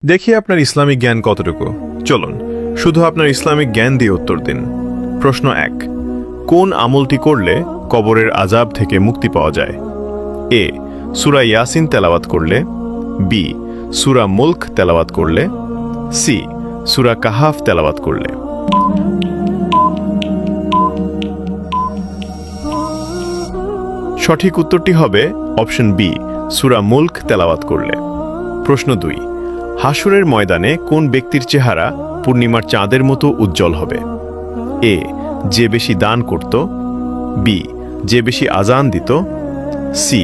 দেখি আপনার ইসলামিক জ্ঞান কতটুকু। চলুন শুধু আপনার ইসলামিক জ্ঞান দিয়ে উত্তর দিন। প্রশ্ন 1, কোন আমলটি করলে কবরের আযাব থেকে মুক্তি পাওয়া যায়? এ, সূরা ইয়াসিন তেলাওয়াত করলে, বি, সূরা মুলক তেলাওয়াত করলে, সি, সূরা কাহাফ তেলাওয়াত করলে। সঠিক উত্তরটি হবে অপশন বি, সূরা মুলক তেলাওয়াত করলে। প্রশ্ন 2, হাসরের ময়দানে কোন ব্যক্তির চেহারা পূর্ণিমার চাঁদের মতো উজ্জ্বল হবে? এ, যে বেশি দান করত, বি, যে বেশি আজান দিত, সি,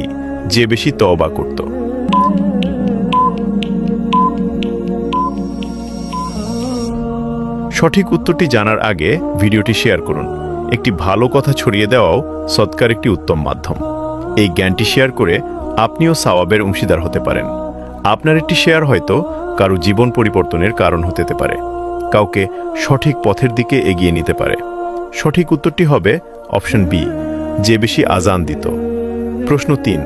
যে বেশি তওবা করত। সঠিক উত্তরটি জানার আগে ভিডিওটি শেয়ার করুন। একটি ভালো কথা ছড়িয়ে দেওয়াও সদকার একটি উত্তম মাধ্যম। এই জ্ঞানটি শেয়ার করে আপনিও সওয়াবের অংশীদার হতে পারেন। আপনার একটি শেয়ার হয়তো কারো জীবন পরিবর্তনের কারণ হতে পারে, কাউকে সঠিক পথের দিকে এগিয়ে নিতে পারে। সঠিক উত্তরটি হবে অপশন বি, যে বেশি আজান দিত। প্রশ্ন 3,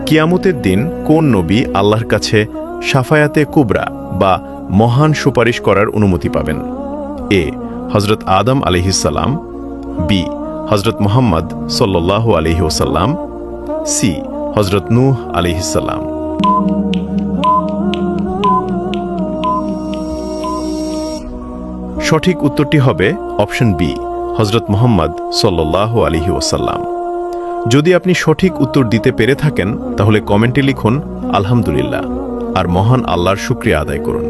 কিয়ামতের দিন কোন নবী আল্লাহর কাছে শাফায়াতে কুবরা বা মহান সুপারিশ করার অনুমতি পাবেন? এ, হযরত আদম আলাইহিসসালাম, বি, হযরত মুহাম্মদ সাল্লাল্লাহু আলাইহি ওয়াসাল্লাম, সি, হযরত নূহ আলাইহিসসালাম। সঠিক উত্তরটি হবে অপশন বি, হযরত মুহাম্মদ সাল্লাল্লাহু আলাইহি ওয়াসাল্লাম। যদি আপনি সঠিক উত্তর দিতে পেরে থাকেন তাহলে কমেন্টে লিখুন আলহামদুলিল্লাহ আর মহান আল্লাহর শুকরিয়া আদায় করুন।